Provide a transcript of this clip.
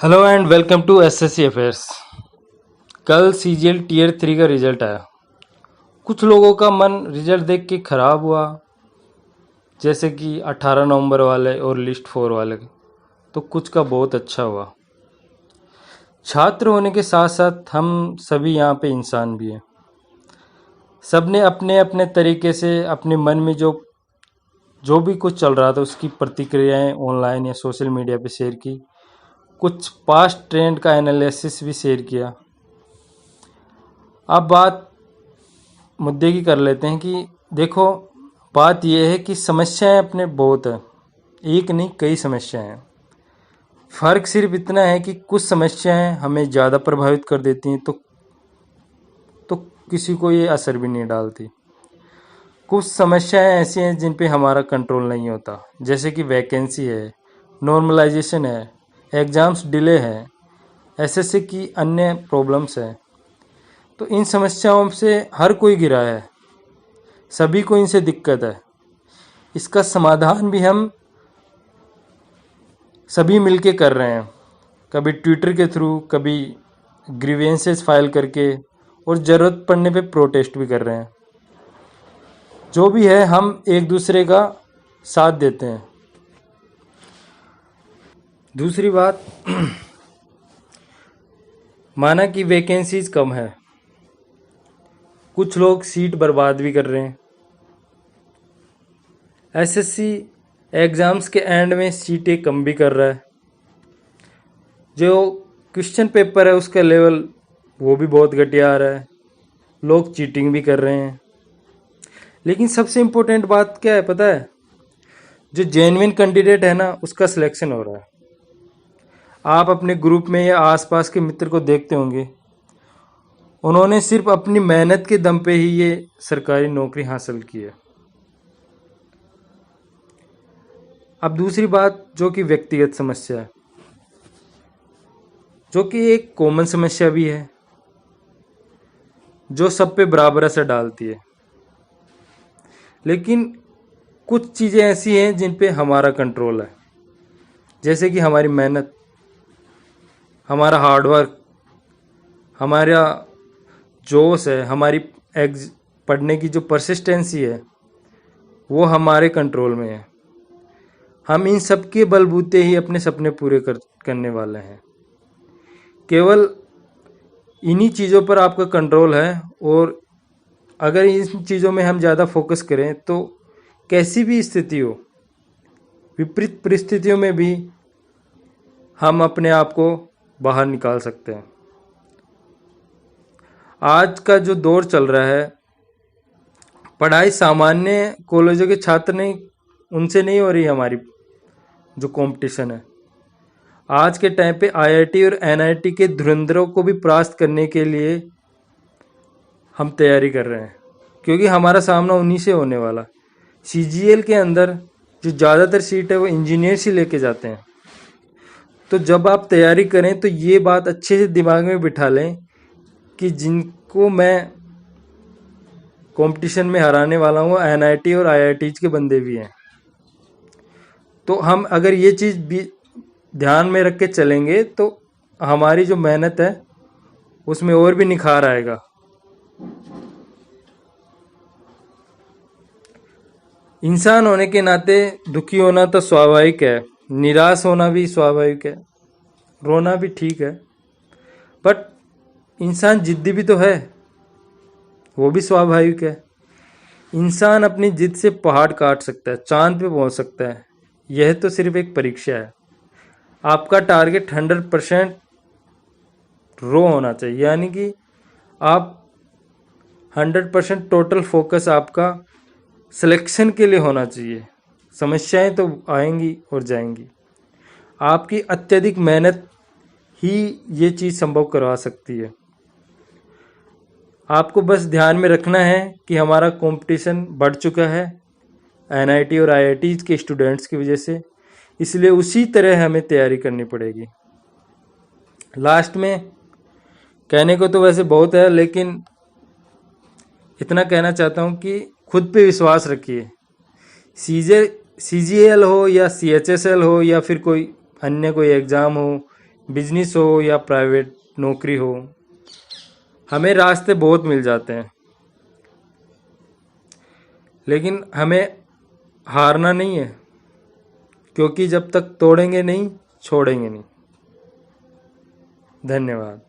Hello and welcome to SSC affairs. कल CGL tier 3 का result आया। कुछ लोगों का मन रिजल्ट देख के ख़राब हुआ, जैसे कि 18 नवंबर वाले और लिस्ट 4 वाले, तो कुछ का बहुत अच्छा हुआ। छात्र होने के साथ साथ हम सभी यहाँ पे इंसान भी हैं। सब ने अपने अपने तरीके से अपने मन में जो भी कुछ चल रहा था उसकी प्रतिक्रियाएं ऑनलाइन या सोशल मीडिया पे शेयर की। कुछ पास्ट ट्रेंड का एनालिसिस भी शेयर किया। अब बात मुद्दे की कर लेते हैं कि देखो, बात यह है कि समस्याएं अपने बहुत है, एक नहीं कई समस्याएं हैं। फ़र्क सिर्फ इतना है कि कुछ समस्याएं हमें ज़्यादा प्रभावित कर देती हैं तो किसी को ये असर भी नहीं डालती। कुछ समस्याएं ऐसी हैं जिन पे हमारा कंट्रोल नहीं होता, जैसे कि वैकेंसी है, नॉर्मलाइजेशन है, एग्ज़ाम्स डिले है, एसएससी की अन्य प्रॉब्लम्स है। तो इन समस्याओं से हर कोई घिरा है, सभी को इनसे दिक्कत है। इसका समाधान भी हम सभी मिलके कर रहे हैं, कभी ट्विटर के थ्रू, कभी ग्रीवेंसेस फाइल करके, और ज़रूरत पड़ने पे प्रोटेस्ट भी कर रहे हैं। जो भी है, हम एक दूसरे का साथ देते हैं। दूसरी बात, माना कि वैकेंसीज कम है, कुछ लोग सीट बर्बाद भी कर रहे हैं। एसएससी एग्ज़ाम्स के एंड में सीटें कम भी कर रहा है। जो क्वेश्चन पेपर है उसका लेवल वो भी बहुत घटिया आ रहा है। लोग चीटिंग भी कर रहे हैं। लेकिन सबसे इम्पोर्टेंट बात क्या है पता है? जो जेन्युइन कैंडिडेट है ना, उसका सिलेक्शन हो रहा है। आप अपने ग्रुप में या आसपास के मित्र को देखते होंगे, उन्होंने सिर्फ अपनी मेहनत के दम पे ही ये सरकारी नौकरी हासिल की है। अब दूसरी बात, जो कि व्यक्तिगत समस्या है, जो कि एक कॉमन समस्या भी है, जो सब पे बराबर असर डालती है। लेकिन कुछ चीज़ें ऐसी हैं जिन पे हमारा कंट्रोल है, जैसे कि हमारी मेहनत, हमारा हार्डवर्क, हमारा जोश है, हमारी पढ़ने की जो परसिस्टेंसी है, वो हमारे कंट्रोल में है। हम इन सब के बलबूते ही अपने सपने पूरे करने वाले हैं। केवल इन्हीं चीज़ों पर आपका कंट्रोल है, और अगर इन चीज़ों में हम ज़्यादा फोकस करें तो कैसी भी स्थिति हो, विपरीत परिस्थितियों में भी हम अपने आप को बाहर निकाल सकते हैं। आज का जो दौर चल रहा है, पढ़ाई सामान्य कॉलेजों के छात्र नहीं, उनसे नहीं हो रही हमारी जो कंपटीशन है। आज के टाइम पे आईआईटी और एनआईटी के धुरंधरों को भी परास्त करने के लिए हम तैयारी कर रहे हैं, क्योंकि हमारा सामना उन्हीं से होने वाला। सीजीएल के अंदर जो ज़्यादातर सीट है वो इंजीनियर्स ही लेके जाते हैं। तो जब आप तैयारी करें तो ये बात अच्छे से दिमाग में बिठा लें कि जिनको मैं कंपटीशन में हराने वाला हूँ, एनआईटी और आईआईटीज के बंदे भी हैं। तो हम अगर ये चीज़ भी ध्यान में रख के चलेंगे तो हमारी जो मेहनत है उसमें और भी निखार आएगा। इंसान होने के नाते दुखी होना तो स्वाभाविक है, निराश होना भी स्वाभाविक है, रोना भी ठीक है, बट इंसान जिद्दी भी तो है, वो भी स्वाभाविक है। इंसान अपनी जिद से पहाड़ काट सकता है, चांद पे पहुंच सकता है। यह तो सिर्फ एक परीक्षा है। आपका टारगेट 100% रो होना चाहिए, यानी कि आप 100% टोटल फोकस आपका सिलेक्शन के लिए होना चाहिए। समस्याएं तो आएंगी और जाएंगी, आपकी अत्यधिक मेहनत ही ये चीज़ संभव करवा सकती है। आपको बस ध्यान में रखना है कि हमारा कंपटीशन बढ़ चुका है एनआईटी और आईआईटी के स्टूडेंट्स की वजह से, इसलिए उसी तरह हमें तैयारी करनी पड़ेगी। लास्ट में कहने को तो वैसे बहुत है, लेकिन इतना कहना चाहता हूँ कि खुद पे विश्वास रखिए। सीजीएल हो या सीएचएसएल हो या फिर कोई अन्य कोई एग्ज़ाम हो बिजनेस हो या प्राइवेट नौकरी हो, हमें रास्ते बहुत मिल जाते हैं, लेकिन हमें हारना नहीं है, क्योंकि जब तक तोड़ेंगे नहीं छोड़ेंगे नहीं। धन्यवाद।